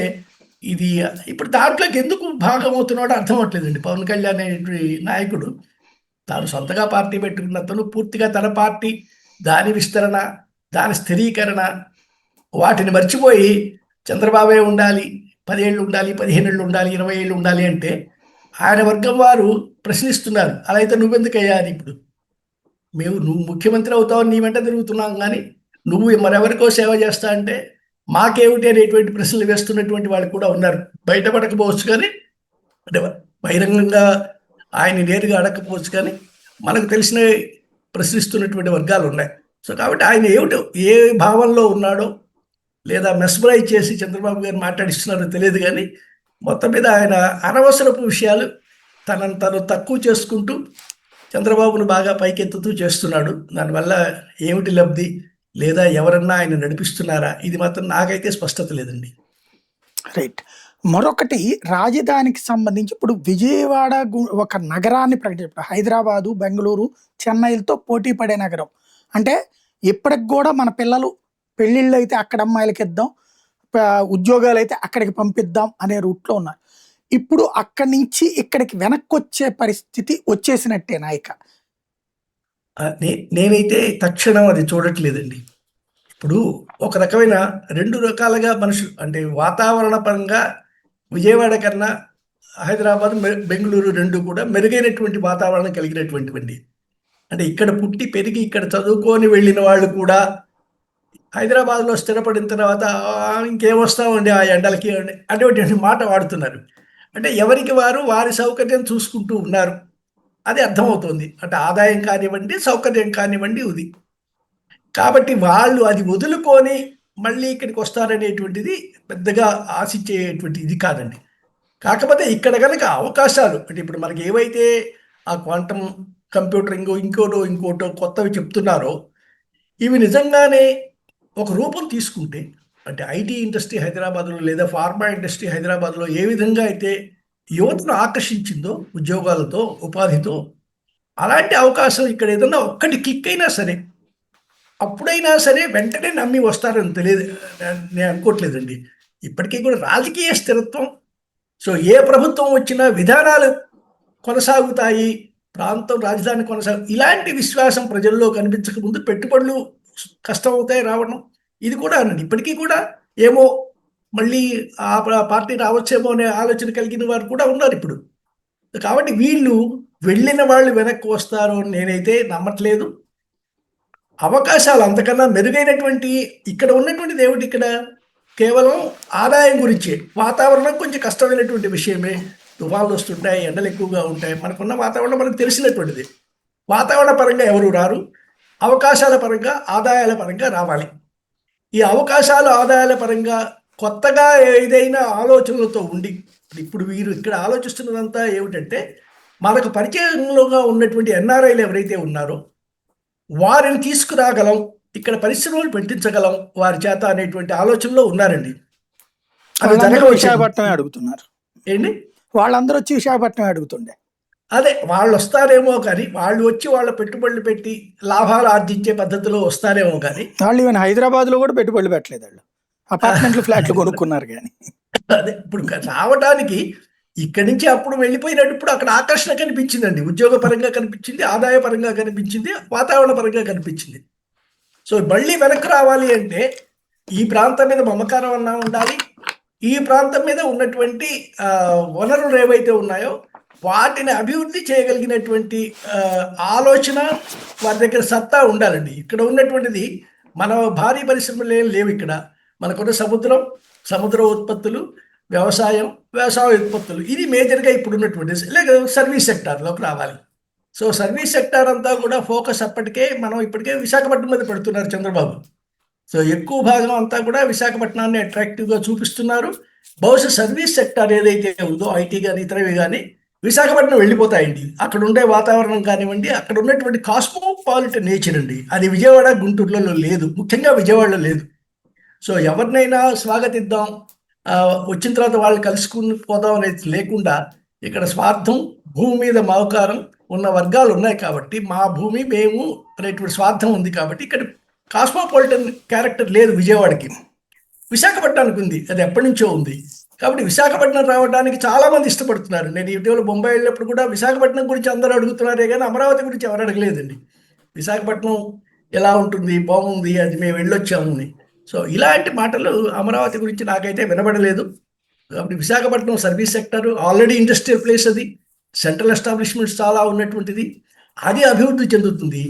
ఇది ఇప్పుడు దాంట్లోకి ఎందుకు భాగం అవుతున్నాడో అర్థం అవట్లేదండి. పవన్ కళ్యాణ్ అనే నాయకుడు తాను సొంతగా పార్టీ పెట్టుకున్న తను పూర్తిగా తన పార్టీ, దాని విస్తరణ, దాని స్థిరీకరణ వాటిని మర్చిపోయి చంద్రబాబే ఉండాలి, 10 ఏళ్ళు ఉండాలి, 15 ఏళ్ళు ఉండాలి, 20 ఏళ్ళు ఉండాలి అంటే ఆయన వర్గం వారు ప్రశ్నిస్తున్నారు. అలా అయితే నువ్వెందుకు అయ్యాలి? ఇప్పుడు నువ్వు ముఖ్యమంత్రి అవుతావు నీ వెంట తిరుగుతున్నాం, కానీ నువ్వు మరెవరికో సేవ చేస్తా అంటే మాకేమిటి అనేటువంటి ప్రశ్నలు వేస్తున్నటువంటి వాళ్ళు కూడా ఉన్నారు. బయటపడకపోవచ్చు కానీ, అంటే బహిరంగంగా ఆయన నేరుగా అడగకపోవచ్చు కానీ మనకు తెలిసిన ప్రశ్నిస్తున్నటువంటి వర్గాలు ఉన్నాయి. సో కాబట్టి ఆయన ఏమిటో ఏ భావంలో ఉన్నాడో లేదా మెస్మరైజ్ చేసి చంద్రబాబు గారు మాట్లాడిస్తున్నారో తెలియదు. కానీ మొత్తం మీద ఆయన అనవసరపు విషయాలు తనను తను తక్కువ చేసుకుంటూ చంద్రబాబును బాగా పైకెత్తుతూ చేస్తున్నాడు. దానివల్ల ఏమిటి లబ్ధి, లేదా ఎవరన్నా ఆయన నడిపిస్తున్నారా, ఇది మాత్రం నాకైతే స్పష్టత లేదండి. రైట్. మరొకటి రాజధానికి సంబంధించి ఇప్పుడు విజయవాడ ఒక నగరాన్ని ప్రకటించారు. హైదరాబాదు, బెంగళూరు, చెన్నైలతో పోటీ పడే నగరం. అంటే ఇప్పటికి కూడా మన పిల్లలు పెళ్ళిళ్ళు అయితే అక్కడ అమ్మాయిలకి ఇద్దాం, ఉద్యోగాలు అయితే అక్కడికి పంపిద్దాం అనే రూట్లో ఉన్నారు. ఇప్పుడు అక్కడి నుంచి ఇక్కడికి వెనక్కి వచ్చే పరిస్థితి వచ్చేసినట్టే నాయక. నేనైతే తక్షణం అది చూడట్లేదండి. ఇప్పుడు ఒక రకమైన 2 రకాలుగా మనుషులు, అంటే వాతావరణ పరంగా విజయవాడ కన్నా హైదరాబాద్, బెంగళూరు 2 కూడా మెరుగైనటువంటి వాతావరణం కలిగినటువంటివండి. అంటే ఇక్కడ పుట్టి పెరిగి ఇక్కడ చదువుకొని వెళ్ళిన వాళ్ళు కూడా హైదరాబాద్లో స్థిరపడిన తర్వాత ఇంకేమొస్తామండి ఆ ఎండలకి అటువంటి మాట వాడుతున్నారు. అంటే ఎవరికి వారి సౌకర్యం చూసుకుంటూ ఉన్నారు, అది అర్థమవుతుంది. అంటే ఆదాయం కానివ్వండి, సౌకర్యం కానివ్వండి ఇది. కాబట్టి వాళ్ళు అది వదులుకొని మళ్ళీ ఇక్కడికి వస్తారనేటువంటిది పెద్దగా ఆశించేటువంటి ఇది కాదండి. కాకపోతే ఇక్కడ కనుక అవకాశాలు, అంటే ఇప్పుడు మనకి ఏవైతే ఆ క్వాంటమ్ కంప్యూటరింగ్ ఇంకోటో కొత్తవి చెప్తున్నారో ఇవి నిజంగానే ఒక రూపం తీసుకుంటే, అంటే ఐటీ ఇండస్ట్రీ హైదరాబాద్లో లేదా ఫార్మా ఇండస్ట్రీ హైదరాబాద్లో ఏ విధంగా అయితే యువతను ఆకర్షించిందో ఉద్యోగాలతో, ఉపాధితో, అలాంటి అవకాశం ఇక్కడ ఏదన్నా ఒక్కటి క్లిక్ అయినా సరే, అప్పుడైనా సరే వెంటనే నమ్మి వస్తారని తెలియదు నేను అనుకోవట్లేదండి. ఇప్పటికీ కూడా రాజకీయ స్థిరత్వం, సో ఏ ప్రభుత్వం వచ్చినా విధానాలు కొనసాగుతాయి, ప్రాంతం రాజధాని ఇలాంటి విశ్వాసం ప్రజల్లో కనిపించక ముందు పెట్టుబడులు కష్టం అవుతాయి రావడం. ఇది కూడా అనండి ఇప్పటికీ కూడా ఏమో మళ్ళీ ఆ పార్టీ రావచ్చేమో అనే ఆలోచన కలిగిన వారు కూడా ఉన్నారు ఇప్పుడు. కాబట్టి వీళ్ళు వెళ్ళిన వాళ్ళు వెనక్కి వస్తారు అని నేనైతే నమ్మట్లేదు. అవకాశాలు అంతకన్నా మెరుగైనటువంటి ఇక్కడ ఉన్నటువంటిది ఏమిటి, ఇక్కడ కేవలం ఆదాయం గురించే. వాతావరణం కొంచెం కష్టమైనటువంటి విషయమే, తుఫాన్లు వస్తుంటాయి, ఎండలు ఎక్కువగా ఉంటాయి, మనకున్న వాతావరణం మనకు తెలిసినటువంటిది. వాతావరణ పరంగా ఎవరు రారు, అవకాశాల పరంగా ఆదాయాల పరంగా రావాలి. ఈ అవకాశాలు ఆదాయాల పరంగా కొత్తగా ఏదైనా ఆలోచనలతో ఉండి, ఇప్పుడు వీరు ఇక్కడ ఆలోచిస్తున్నదంతా ఏమిటంటే మనకు పరిచయంలోగా ఉన్నటువంటి ఎన్ఆర్ఐలు ఎవరైతే ఉన్నారో వారిని తీసుకురాగలం, ఇక్కడ పరిశ్రమలు పెట్టించగలం వారి చేత అనేటువంటి ఆలోచనలో ఉన్నారండి. విశాఖపట్నం అడుగుతున్నారు ఏంటి, వాళ్ళందరూ వచ్చి విశాఖపట్నం అడుగుతుండే. అదే వాళ్ళు వస్తారేమో కానీ, వాళ్ళు వచ్చి వాళ్ళ పెట్టుబడులు పెట్టి లాభాలు ఆర్జించే పద్ధతిలో వస్తారేమో కానీ, వాళ్ళు ఈవెన్ హైదరాబాద్లో కూడా పెట్టుబడులు పెట్టలేదు, వాళ్ళు అపార్ట్మెంట్లు ఫ్లాట్లు కొనుక్కున్నారు. కానీ అదే ఇప్పుడు రావడానికి ఇక్కడి నుంచి అప్పుడు వెళ్ళిపోయినప్పుడు అక్కడ ఆకర్షణ కనిపించిందండి, ఉద్యోగ పరంగా కనిపించింది, ఆదాయ పరంగా కనిపించింది, వాతావరణ పరంగా కనిపించింది. సో మళ్ళీ వెనక్కి రావాలి అంటే ఈ ప్రాంతం మీద మమకారం అన్నా ఉండాలి, ఈ ప్రాంతం మీద ఉన్నటువంటి వనరులు ఏవైతే ఉన్నాయో వాటిని అభివృద్ధి చేయగలిగినటువంటి ఆలోచన వారి దగ్గర సత్తా ఉండాలండి. ఇక్కడ ఉన్నటువంటిది మన భారీ పరిశ్రమలు ఏం లేవు ఇక్కడ. మనకున్న సముద్ర ఉత్పత్తులు, వ్యవసాయ ఉత్పత్తులు, ఇది మేజర్గా ఇప్పుడు ఉన్నటువంటి, లేక సర్వీస్ సెక్టార్లోకి రావాలి. సో సర్వీస్ సెక్టార్ అంతా కూడా ఫోకస్ ఇప్పటికే విశాఖపట్నం మీద పెడుతున్నారు చంద్రబాబు. సో ఎక్కువ భాగం అంతా కూడా విశాఖపట్నాన్ని అట్రాక్టివ్గా చూపిస్తున్నారు. బహుశా సర్వీస్ సెక్టార్ ఏదైతే ఉందో ఐటీ కానీ ఇతరవి కానీ విశాఖపట్నం వెళ్ళిపోతాయండి. అక్కడ ఉండే వాతావరణం కానివ్వండి, అక్కడ ఉన్నటువంటి కాస్మోపాలిటన్ నేచర్ అండి, అది విజయవాడ గుంటూరులో లేదు, ముఖ్యంగా విజయవాడలో లేదు. సో ఎవరినైనా స్వాగతిద్దాం, వచ్చిన తర్వాత వాళ్ళు కలుసుకుని పోదాం అనేది లేకుండా ఇక్కడ స్వార్థం, భూమి మీద మమకారం ఉన్న వర్గాలు ఉన్నాయి కాబట్టి, మా భూమి మేము అనేటువంటి స్వార్థం ఉంది కాబట్టి ఇక్కడ కాస్మోపాలిటన్ క్యారెక్టర్ లేదు విజయవాడకి. విశాఖపట్నానికి ఉంది, అది ఎప్పటి నుంచో ఉంది. కాబట్టి విశాఖపట్నం రావడానికి చాలామంది ఇష్టపడుతున్నారు. నేను ఇటీవల బొంబాయి వెళ్ళినప్పుడు కూడా విశాఖపట్నం గురించి అందరూ అడుగుతున్నారే కానీ అమరావతి గురించి ఎవరు అడగలేదండి. విశాఖపట్నం ఎలా ఉంటుంది, బాగుంది, అది మేము వెళ్ళొచ్చాము అని. సో ఇలాంటి మాటలు అమరావతి గురించి నాకైతే వినబడలేదు. కాబట్టి Visakhapatnam service sector already industrial place, అది సెంట్రల్ ఎస్టాబ్లిష్మెంట్స్ చాలా ఉన్నటువంటిది, అది అభివృద్ధి చెందుతుంది.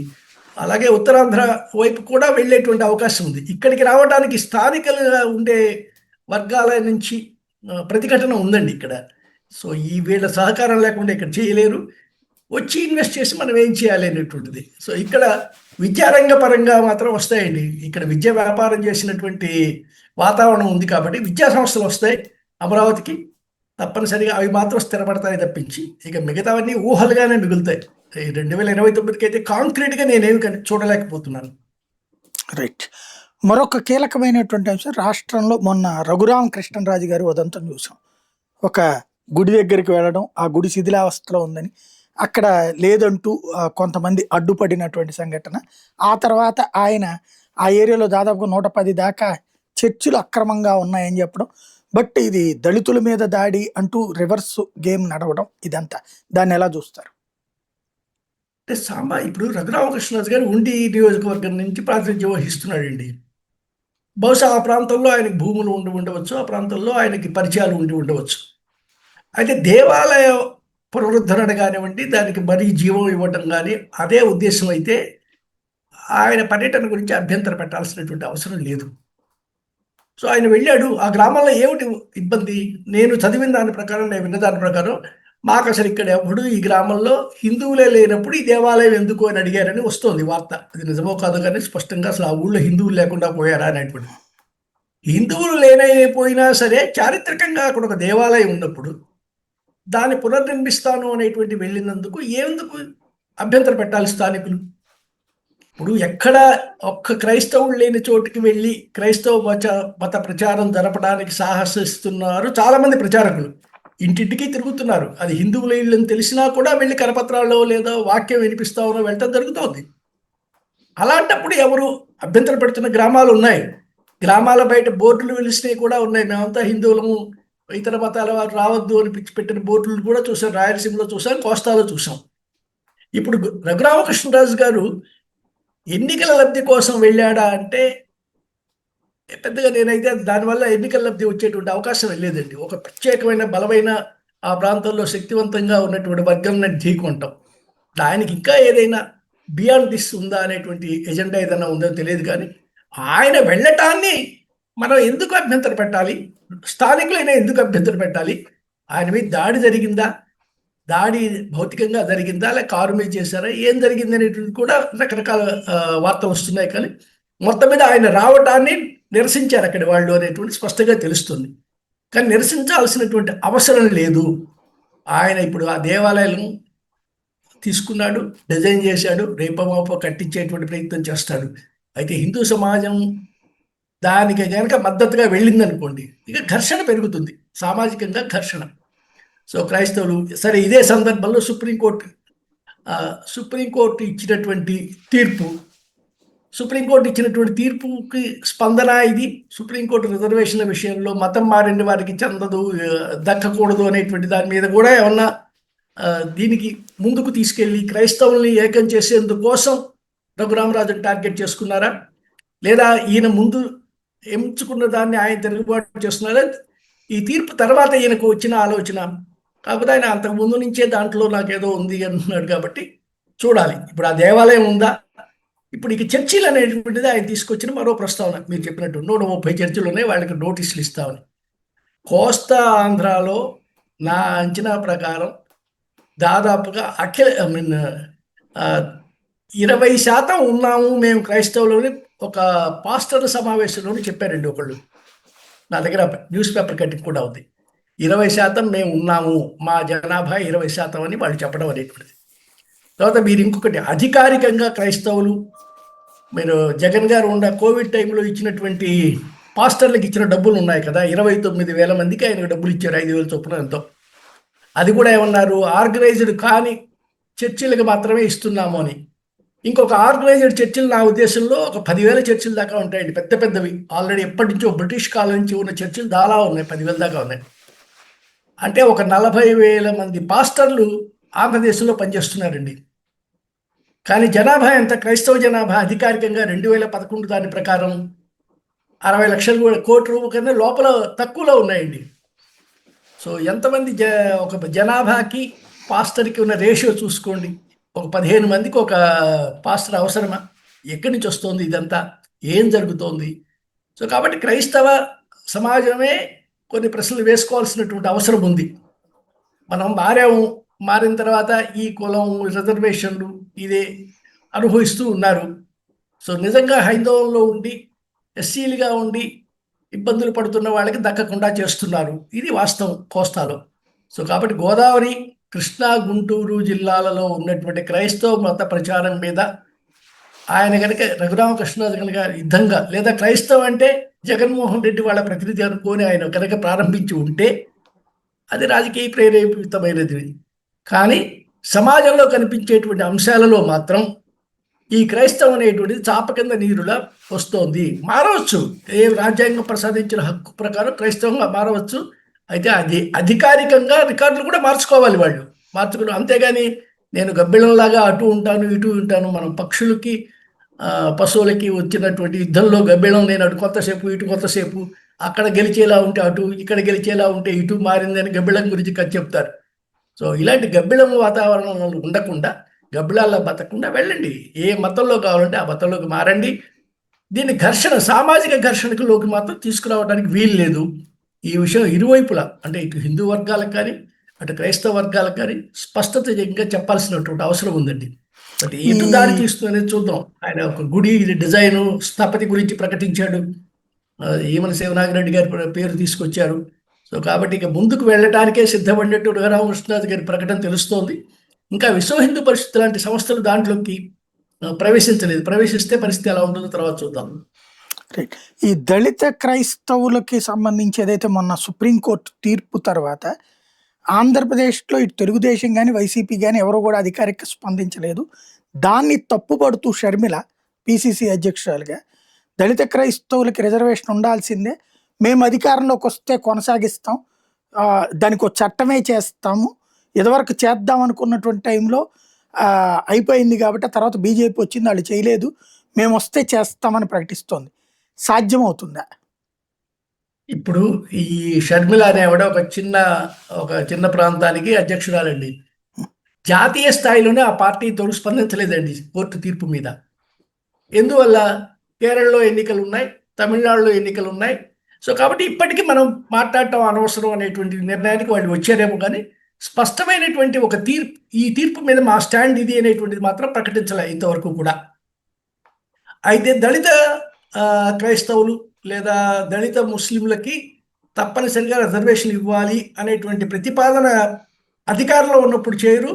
అలాగే ఉత్తరాంధ్ర వైపు కూడా వెళ్ళేటువంటి అవకాశం ఉంది. ఇక్కడికి రావడానికి స్థానికంగా ఉండే వర్గాల నుంచి ప్రతిఘటన ఉందండి ఇక్కడ. సో ఈ వీళ్ళ సహకారం లేకుండా ఇక్కడ చేయలేరు, వచ్చి ఇన్వెస్ట్ చేసి మనం ఏం చేయాలి అనేటువంటిది. సో ఇక్కడ విద్యారంగ పరంగా మాత్రం వస్తాయండి. ఇక్కడ విద్య వ్యాపారం చేసినటువంటి వాతావరణం ఉంది కాబట్టి విద్యా సంస్థలు వస్తాయి అమరావతికి తప్పనిసరిగా, అవి మాత్రం స్థిరపడతాయి తప్పించి ఇక మిగతావన్నీ ఊహలుగానే మిగులుతాయి. 2029కి అయితే కాంక్రీట్గా నేనేమి చూడలేకపోతున్నాను. రైట్. మరొక కీలకమైనటువంటి అంశం, రాష్ట్రంలో మొన్న రఘురామ కృష్ణరాజు గారి ఉదంతం చూసాం. ఒక గుడి దగ్గరికి వెళ్ళడం, ఆ గుడి శిథిలావస్థలో ఉందని, అక్కడ లేదంటూ కొంతమంది అడ్డుపడినటువంటి సంఘటన. ఆ తర్వాత ఆయన ఆ ఏరియాలో దాదాపుగా 110 దాకా చర్చిలు అక్రమంగా ఉన్నాయని చెప్పడం. బట్ ఇది దళితుల మీద దాడి అంటూ రివర్స్ గేమ్ నడవడం, ఇదంతా దాన్ని ఎలా చూస్తారు? అంటే ఇప్పుడు రఘురామకృష్ణరాజు గారు ఉండి నియోజకవర్గం నుంచి ప్రాతినిధ్యం వహిస్తున్నాడండి. బహుశా ఆ ప్రాంతంలో ఆయనకి భూములు ఉండవచ్చు, ఆ ప్రాంతంలో ఆయనకి పరిచయాలు ఉండవచ్చు. అయితే దేవాలయ పునరుద్ధరణ కానివ్వండి, దానికి మరీ జీవం ఇవ్వటం కానీ అదే ఉద్దేశం అయితే ఆయన పర్యటన గురించి అభ్యంతరం పెట్టాల్సినటువంటి అవసరం లేదు. సో ఆయన వెళ్ళాడు, ఆ గ్రామంలో ఏమిటి ఇబ్బంది? నేను చదివిన దాని ప్రకారం, నేను విన్న దాని ప్రకారం, మాకు అసలు ఇక్కడ ఎప్పుడు ఈ గ్రామంలో హిందువులే లేనప్పుడు ఈ దేవాలయం ఎందుకు అని అడిగారని వస్తుంది వార్త. అది నిజమో కాదు కానీ స్పష్టంగా అసలు ఆ ఊళ్ళో హిందువులు లేకుండా పోయారా అనేటువంటి. హిందువులు లేనైపోయినా సరే చారిత్రకంగా అక్కడ ఒక దేవాలయం ఉన్నప్పుడు దాన్ని పునర్నిర్మిస్తాను అనేటువంటి వెళ్ళినందుకు ఎందుకు అభ్యంతరం పెట్టాలి స్థానికులు? ఇప్పుడు ఎక్కడ ఒక్క క్రైస్తవులు లేని చోటుకి వెళ్ళి క్రైస్తవ మత ప్రచారం జరపడానికి సాహసిస్తున్నారు చాలామంది ప్రచారకులు. ఇంటింటికి తిరుగుతున్నారు. అది హిందువుల ఇళ్ళని తెలిసినా కూడా వెళ్ళి కరపత్రాల్లో లేదా వాక్యం వినిపిస్తామో వెళ్ళటం జరుగుతోంది. అలాంటప్పుడు ఎవరు అభ్యంతరం పెడుతున్న గ్రామాలు ఉన్నాయి. గ్రామాల బయట బోర్డులు వెలిసినవి కూడా ఉన్నాయి. మేమంతా హిందువులము, ఇతర మతాల వారు రావద్దు అని పెట్టిన బోర్డులు కూడా చూసాం. రాయలసీమలో చూసాం, కోస్తాలో చూసాం. ఇప్పుడు రఘురామకృష్ణరాజు గారు ఎన్నికల లబ్ధి కోసం వెళ్ళాడా అంటే పెద్దగా నేనైతే దానివల్ల ఎన్నికల లబ్ధి వచ్చేటువంటి అవకాశం లేదండి. ఒక ప్రత్యేకమైన బలమైన ఆ ప్రాంతంలో శక్తివంతంగా ఉన్నటువంటి వర్గంని ఢీకొంటాం. ఆయనకి ఇంకా ఏదైనా బియాండ్ దిస్ ఉందా అనేటువంటి ఎజెండా ఏదైనా ఉందో తెలియదు. కానీ ఆయన వెళ్ళటాన్ని మనం ఎందుకు అభ్యంతరం పెట్టాలి? స్థానికులైనా ఎందుకు అభ్యంతరం పెట్టాలి? ఆయన మీద దాడి జరిగిందా, దాడి భౌతికంగా జరిగిందా, లేక కారు మీద చేశారా, ఏం జరిగింది అనేటువంటి కూడా రకరకాల వార్తలు వస్తున్నాయి. కానీ మొత్తం మీద ఆయన రావటాన్ని నిరసించారు అక్కడ వాళ్ళు అనేటువంటి స్పష్టంగా తెలుస్తుంది. కానీ నిరసించాల్సినటువంటి అవసరం లేదు. ఆయన ఇప్పుడు ఆ దేవాలయాలను తీసుకున్నాడు, డిజైన్ చేశాడు, రేపమాపో కట్టించేటువంటి ప్రయత్నం చేస్తాడు. అయితే హిందూ సమాజం దానికి కనుక మద్దతుగా వెళ్ళిందనుకోండి, ఇక ఘర్షణ పెరుగుతుంది, సామాజికంగా ఘర్షణ. సో క్రైస్తవులు సరే, ఇదే సందర్భంలో సుప్రీంకోర్టు ఇచ్చినటువంటి తీర్పు సుప్రీంకోర్టు ఇచ్చినటువంటి తీర్పుకి స్పందన ఇది. సుప్రీంకోర్టు రిజర్వేషన్ల విషయంలో మతం మారిన వారికి చెందదు, దక్కకూడదు అనేటువంటి దాని మీద కూడా ఏమన్నా దీనికి ముందుకు తీసుకెళ్ళి క్రైస్తవుల్ని ఏకం చేసేందుకోసం రఘురామరాజుని టార్గెట్ చేసుకున్నారా, లేదా ఈయన ముందు ఎంచుకున్న దాన్ని ఆయన తిరుగుబాటు చేస్తున్నారా? ఈ తీర్పు తర్వాత ఈయనకు వచ్చిన ఆలోచన. కాకపోతే ఆయన అంతకు ముందు నుంచే దాంట్లో నాకేదో ఉంది అంటున్నాడు కాబట్టి చూడాలి. ఇప్పుడు ఆ దేవాలయం ఉందా? ఇప్పుడు ఇక చర్చిలు అనేటువంటిది ఆయన తీసుకొచ్చిన మరో ప్రస్తావన. మీరు చెప్పినట్టు 130 చర్చిలు ఉన్నాయి, వాళ్ళకి నోటీసులు ఇస్తామని. కోస్తా ఆంధ్రాలో నా అంచనా ప్రకారం దాదాపుగా 20% ఉన్నాము మేము క్రైస్తవులని ఒక పాస్టర్ సమావేశంలోనే చెప్పారండి ఒకళ్ళు. నా దగ్గర న్యూస్ పేపర్ కటింగ్ కూడా ఉంది. 20% మేము ఉన్నాము, మా జనాభా 20% అని వాళ్ళు చెప్పడం అనేటువంటిది. తర్వాత మీరు ఇంకొకటి, అధికారికంగా క్రైస్తవులు, మీరు జగన్ గారు ఉన్న కోవిడ్ టైంలో ఇచ్చినటువంటి పాస్టర్లకు ఇచ్చిన డబ్బులు ఉన్నాయి కదా, 29,000 మందికి ఆయనకు డబ్బులు ఇచ్చారు, 5,000 చొప్పున ఎంతో. అది కూడా ఏమన్నారు, ఆర్గనైజ్డ్ కాని చర్చిలకు మాత్రమే ఇస్తున్నాము అని. ఇంకొక ఆర్గనైజ్డ్ చర్చిలు నా ఉద్దేశంలో ఒక 10,000 చర్చిల దాకా ఉంటాయండి, పెద్ద పెద్దవి. ఆల్రెడీ ఎప్పటి నుంచో బ్రిటిష్ కాలం నుంచి ఉన్న చర్చిలు చాలా ఉన్నాయి, 10,000 దాకా ఉన్నాయి. అంటే ఒక 40,000 మంది పాస్టర్లు ఆంధ్రదేశంలో పనిచేస్తున్నారండి. కానీ జనాభా ఎంత? క్రైస్తవ జనాభా అధికారికంగా 2011 దాని ప్రకారం 60 లక్షల కోటి రూపాయల కన్నా లోపల తక్కువలో ఉన్నాయండి. సో ఎంతమంది ఒక జనాభాకి పాస్టర్కి ఉన్న రేషియో చూసుకోండి. ఒక 15 మందికి ఒక పాస్టర్ అవసరమా? ఎక్కడి నుంచి వస్తుంది ఇదంతా? ఏం జరుగుతోంది? సో కాబట్టి క్రైస్తవ సమాజమే కొన్ని ప్రశ్నలు వేసుకోవాల్సినటువంటి అవసరం ఉంది. మనం మారిన తర్వాత ఈ కులం, రిజర్వేషన్లు ఇదే అనుభవిస్తూ ఉన్నారు. సో నిజంగా హైందవంలో ఉండి ఎస్సీలుగా ఉండి ఇబ్బందులు పడుతున్న వాళ్ళకి దక్కకుండా చేస్తున్నారు. ఇది వాస్తవం కోస్తాలో. సో కాబట్టి గోదావరి, కృష్ణా, గుంటూరు జిల్లాలలో ఉన్నటువంటి క్రైస్తవ మత ప్రచారం మీద ఆయన కనుక రఘురామకృష్ణరాజు కనుక యుద్ధంగా, లేదా క్రైస్తవం అంటే జగన్మోహన్ రెడ్డి వాళ్ళ ప్రతినిధి అనుకొని ఆయన కనుక ప్రారంభించి ఉంటే అది రాజకీయ ప్రేరేపితమైనది. కానీ సమాజంలో కనిపించేటువంటి అంశాలలో మాత్రం ఈ క్రైస్తవం అనేటువంటిది చాప కింద నీరులా వస్తోంది. మారవచ్చు, ఏ రాజ్యాంగం ప్రసాదించిన హక్కు ప్రకారం క్రైస్తవంగా మారవచ్చు. అయితే అది అధికారికంగా రికార్డులు కూడా మార్చుకోవాలి వాళ్ళు, మార్చుకుని. అంతేగాని నేను గబ్బిళంలాగా అటు ఉంటాను ఇటు ఉంటాను, మనం పక్షులకి పశువులకి వచ్చినటువంటి యుద్ధంలో గబ్బిళం నేను అటు కొంతసేపు ఇటు కొంతసేపు, అక్కడ గెలిచేలా ఉంటే అటు, ఇక్కడ గెలిచేలా ఉంటే ఇటు మారిందని గబ్బిళం గురించి చెప్తారు. సో ఇలాంటి గబ్బిళం వాతావరణంలో ఉండకుండా, గబ్బిళాల్లో బతకుండా వెళ్ళండి. ఏ మతంలో కావాలంటే ఆ మతంలోకి మారండి. దీన్ని సామాజిక ఘర్షణలోకి మాత్రం తీసుకురావడానికి వీలు లేదు. ఈ విషయం ఇరువైపులా, అంటే ఇటు హిందూ వర్గాలకు కానీ అటు క్రైస్తవ వర్గాలకు కానీ స్పష్టతగా చెప్పాల్సినటువంటి అవసరం ఉందండి. బట్ ఎటు దారి తీస్తుందనేది చూద్దాం. ఆయన ఒక గుడి డిజైన్ స్థపతి గురించి ప్రకటించాడు, ఈమన శివనాగిరెడ్డి గారి పేరు తీసుకొచ్చారు. సో కాబట్టి ఇక ముందుకు వెళ్ళటానికే సిద్ధపడినట్టు రఘురామకృష్ణరాజు గారి ప్రకటన తెలుస్తోంది. ఇంకా విశ్వ హిందూ పరిషత్ లాంటి సంస్థలు దాంట్లోకి ప్రవేశించలేదు. ప్రవేశిస్తే పరిస్థితి ఎలా ఉంటుందో తర్వాత చూద్దాం. ఈ దళిత క్రైస్తవులకి సంబంధించి ఏదైతే మొన్న సుప్రీంకోర్టు తీర్పు తర్వాత ఆంధ్రప్రదేశ్లో ఇటు తెలుగుదేశం కానీ వైసీపీ కానీ ఎవరు కూడా అధికారిక స్పందించలేదు. దాన్ని తప్పుపడుతూ షర్మిల పిసిసి అధ్యక్షురాలుగా దళిత క్రైస్తవులకి రిజర్వేషన్ ఉండాల్సిందే, మేము అధికారంలోకి వస్తే కొనసాగిస్తాం, దానికి ఒక చట్టమే చేస్తాము, ఇదివరకు చేద్దాం అనుకున్నటువంటి టైంలో అయిపోయింది కాబట్టి తర్వాత బీజేపీ వచ్చింది, వాళ్ళు చేయలేదు, మేము వస్తే చేస్తామని ప్రకటిస్తోంది. సాధ్యమవుతుందా? ఇప్పుడు ఈ షర్మిల అనేవాడు ఒక చిన్న ప్రాంతానికి అధ్యక్షురాలండి. జాతీయ స్థాయిలోనే ఆ పార్టీ తోడు స్పందించలేదండి కోర్టు తీర్పు మీద. ఎందువల్ల? కేరళలో ఎన్నికలు ఉన్నాయి, తమిళనాడులో ఎన్నికలు ఉన్నాయి. సో కాబట్టి ఇప్పటికీ మనం మాట్లాడటం అనవసరం అనేటువంటి నిర్ణయానికి వాళ్ళు వచ్చారేమో, కానీ స్పష్టమైనటువంటి ఒక ఈ తీర్పు మీద మా స్టాండ్ ఇది అనేటువంటిది మాత్రం ప్రకటించలే ఇంతవరకు కూడా. అయితే దళిత క్రైస్తవులు లేదా దళిత ముస్లింలకి తప్పనిసరిగా రిజర్వేషన్ ఇవ్వాలి అనేటువంటి ప్రతిపాదన అధికారంలో ఉన్నప్పుడు చేయరు,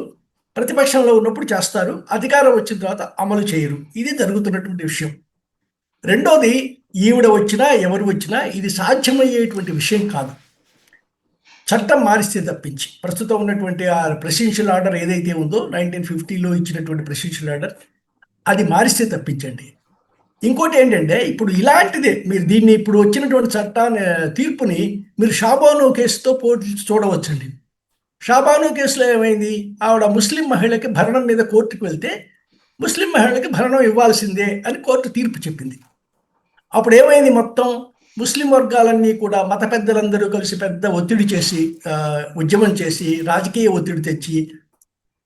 ప్రతిపక్షంలో ఉన్నప్పుడు చేస్తారు, అధికారం వచ్చిన తర్వాత అమలు చేయరు. ఇది జరుగుతున్నటువంటి విషయం. రెండోది, ఈవిడ వచ్చినా ఎవరు వచ్చినా ఇది సాధ్యమయ్యేటువంటి విషయం కాదు. చట్టం మారిస్తే తప్పించి, ప్రస్తుతం ఉన్నటువంటి ఆ ప్రెసిడెన్షియల్ ఆర్డర్ ఏదైతే ఉందో 1950లో ఇచ్చినటువంటి ప్రెసిడెన్షియల్ ఆర్డర్, అది మారిస్తే తప్పించండి ఇంకోటి ఏంటంటే ఇప్పుడు ఇలాంటిదే మీరు దీన్ని ఇప్పుడు వచ్చినటువంటి చట్టాన్ని తీర్పుని మీరు షాబాను కేసుతో పోటీ చూడవచ్చండి. షాబాను కేసులో ఏమైంది? ఆవిడ ముస్లిం మహిళకి భరణం మీద కోర్టుకు వెళ్తే ముస్లిం మహిళకి భరణం ఇవ్వాల్సిందే అని కోర్టు తీర్పు చెప్పింది. అప్పుడు ఏమైంది? మొత్తం ముస్లిం వర్గాలన్నీ కూడా మత పెద్దలందరూ కలిసి పెద్ద ఒత్తిడి చేసి ఉద్యమం చేసి రాజకీయ ఒత్తిడి తెచ్చి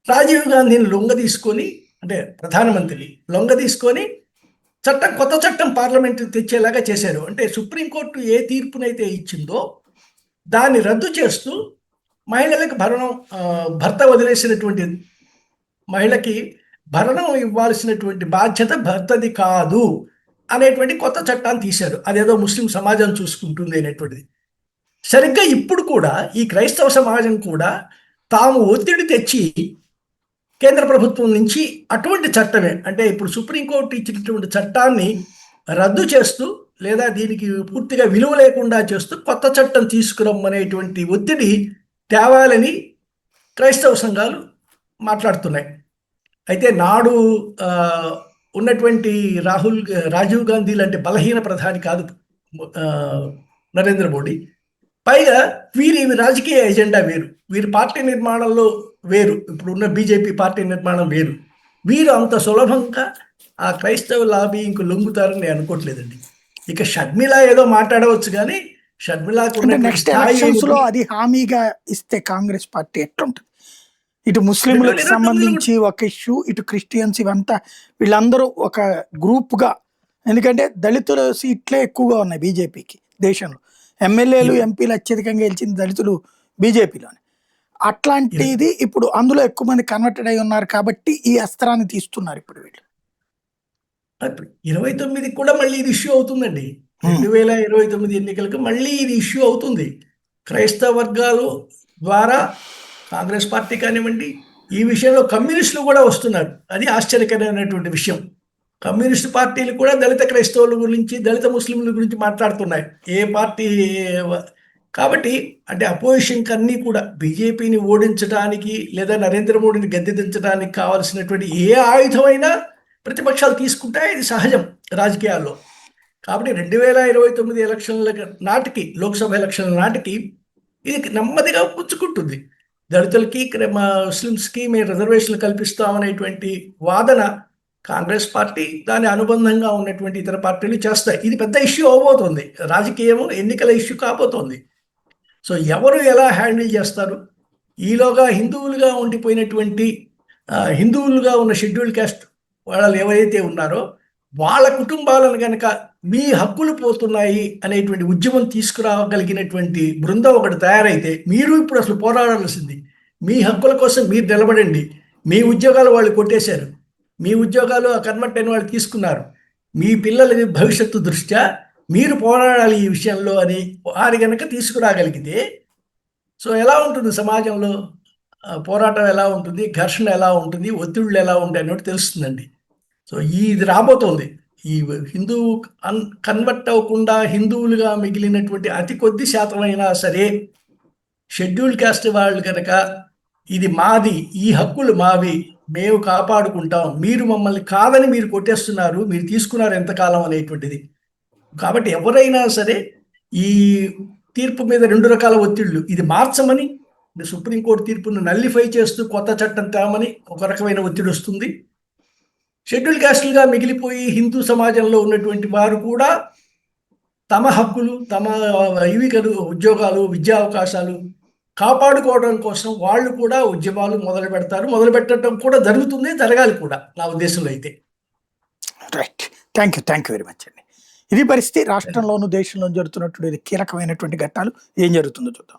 రాజీవ్ గాంధీని లొంగ తీసుకొని, అంటే ప్రధానమంత్రి లొంగ తీసుకొని కొత్త చట్టం పార్లమెంట్ తెచ్చేలాగా చేశారు. అంటే సుప్రీంకోర్టు ఏ తీర్పునైతే ఇచ్చిందో దాన్ని రద్దు చేస్తూ మహిళలకు భర్త వదిలేసినటువంటి మహిళకి భరణం ఇవ్వాల్సినటువంటి బాధ్యత భర్తది కాదు అనేటువంటి కొత్త చట్టాన్ని తీశారు. అదేదో ముస్లిం సమాజం చూసుకుంటుంది అనేటువంటిది. సరిగ్గా ఇప్పుడు కూడా ఈ క్రైస్తవ సమాజం కూడా తాము ఒత్తిడి తెచ్చి కేంద్ర ప్రభుత్వం నుంచి అటువంటి చట్టమే, అంటే ఇప్పుడు సుప్రీంకోర్టు ఇచ్చినటువంటి చట్టాన్ని రద్దు చేస్తూ లేదా దీనికి పూర్తిగా విలువ లేకుండా చేస్తూ కొత్త చట్టం తీసుకురమ్మనేటువంటి ఒత్తిడి తేవాలని క్రైస్తవ సంఘాలు మాట్లాడుతున్నాయి. అయితే నాడు ఉన్నటువంటి రాజీవ్ గాంధీ లాంటి బలహీన ప్రధాని కాదు నరేంద్ర మోడీ. పైగా వీరి రాజకీయ ఎజెండా వేరు, వీరి పార్టీ నిర్మాణంలో వేరు, ఇప్పుడున్న బీజేపీ పార్టీ నిర్మాణం వేరు. వీరు అంత సులభంగా ఆ క్రైస్తవ లాబీ ఇంక లొంగుతారని నేను అనుకోవట్లేదండి. ఇక షర్మిల ఏదో మాట్లాడవచ్చు కానీ షర్మిలకు నెక్స్ట్ ఎలక్షన్స్ లో అది హామీగా ఇస్తే కాంగ్రెస్ పార్టీ ఎట్లుంటుంది? ఇటు ముస్లింలకు సంబంధించి ఒక ఇష్యూ, ఇటు క్రిస్టియన్స్, ఇవంతా వీళ్ళందరూ ఒక గ్రూప్ గా, ఎందుకంటే దళితుల సీట్లే ఎక్కువగా ఉన్నాయి బీజేపీకి దేశంలో. ఎమ్మెల్యేలు ఎంపీలు అత్యధికంగా గెలిచింది దళితులు బీజేపీలోనే. అట్లాంటిది ఇప్పుడు అందులో ఎక్కువ మంది కన్వర్టెడ్ అయి ఉన్నారు కాబట్టి ఈ అస్త్రాన్ని తీస్తున్నారు ఇప్పుడు వీళ్ళు. 29 కూడా మళ్ళీ ఇది ఇష్యూ అవుతుందండి. 2029 ఎన్నికలకు మళ్ళీ ఇది ఇష్యూ అవుతుంది. క్రైస్తవ వర్గాలు ద్వారా కాంగ్రెస్ పార్టీ కానివ్వండి, ఈ విషయంలో కమ్యూనిస్టులు కూడా వస్తున్నారు. అది ఆశ్చర్యకరమైనటువంటి విషయం. కమ్యూనిస్టు పార్టీలు కూడా దళిత క్రైస్తవుల గురించి, దళిత ముస్లింల గురించి మాట్లాడుతున్నాయి. ఏ పార్టీ కాబట్టి అంటే అపోజిషన్కి అన్నీ కూడా బీజేపీని ఓడించడానికి లేదా నరేంద్ర మోడీని గద్దెదించడానికి కావాల్సినటువంటి ఏ ఆయుధమైనా ప్రతిపక్షాలు తీసుకుంటే ఇది సహజం రాజకీయాల్లో. కాబట్టి 2029 ఎలక్షన్ల నాటికి, లోక్సభ ఎలక్షన్ల నాటికి ఇది నెమ్మదిగా పుచ్చుకుంటుంది. దళితులకి ముస్లిమ్స్కి మేము రిజర్వేషన్లు కల్పిస్తామనేటువంటి వాదన కాంగ్రెస్ పార్టీ, దాని అనుబంధంగా ఉన్నటువంటి ఇతర పార్టీలు చేస్తాయి. ఇది పెద్ద ఇష్యూ అవబోతోంది, రాజకీయము ఎన్నికల ఇష్యూ కాబోతోంది. సో ఎవరు ఎలా హ్యాండిల్ చేస్తారు? ఈలోగా హిందువులుగా ఉండిపోయినటువంటి హిందువులుగా ఉన్న షెడ్యూల్ క్యాస్ట్ వాళ్ళు ఎవరైతే ఉన్నారో వాళ్ళ కుటుంబాలను కనుక మీ హక్కులు పోతున్నాయి అనేటువంటి ఉద్యమం తీసుకురాగలిగినటువంటి బృందం ఒకటి తయారైతే, మీరు ఇప్పుడు అసలు పోరాడాల్సింది మీ హక్కుల కోసం మీరు నిలబడండి. మీ ఉద్యోగాలు వాళ్ళు కొట్టేశారు, మీ ఉద్యోగాలు కన్వర్ట్ అయిన వాళ్ళు తీసుకున్నారు, మీ పిల్లల భవిష్యత్తు దృష్ట్యా మీరు పోరాడాలి ఈ విషయంలో అని వారి కనుక తీసుకురాగలిగితే, సో ఎలా ఉంటుంది సమాజంలో పోరాటం, ఎలా ఉంటుంది ఘర్షణ, ఎలా ఉంటుంది ఒత్తిళ్ళు ఎలా ఉంటాయి అన్నట్టు తెలుస్తుందండి. సో ఇది రాబోతోంది. ఈ హిందూ కన్వర్ట్ అవ్వకుండా హిందువులుగా మిగిలినటువంటి అతి కొద్ది శాతమైనా సరే షెడ్యూల్ క్యాస్ట్ వాళ్ళు కనుక ఇది మాది, ఈ హక్కులు మావి, మేము కాపాడుకుంటాం, మీరు మమ్మల్ని కాదని మీరు కొట్టేస్తున్నారు, మీరు తీసుకున్నారు ఎంతకాలం అనేటువంటిది. కాబట్టి ఎవరైనా సరే ఈ తీర్పు మీద 2 రకాల ఒత్తిళ్లు, ఇది మార్చమని సుప్రీంకోర్టు తీర్పును నల్లిఫై చేస్తూ కొత్త చట్టం తేమని ఒక రకమైన ఒత్తిడి వస్తుంది. షెడ్యూల్ క్యాస్టులుగా మిగిలిపోయి హిందూ సమాజంలో ఉన్నటువంటి వారు కూడా తమ హక్కులు, తమ ఉద్యోగాలు, విద్యా అవకాశాలు కాపాడుకోవడం కోసం వాళ్ళు కూడా ఉద్యమాలు మొదలు పెడతారు. మొదలు పెట్టడం కూడా జరుగుతుంది, జరగాలి కూడా నా ఉద్దేశంలో అయితే. Right, thank you very much అండి. ఇది పరిస్థితి. రాష్ట్రంలోను దేశంలో జరుగుతున్నటువంటి కీలకమైనటువంటి ఘట్టాలు. ఏం జరుగుతుందో చూద్దాం.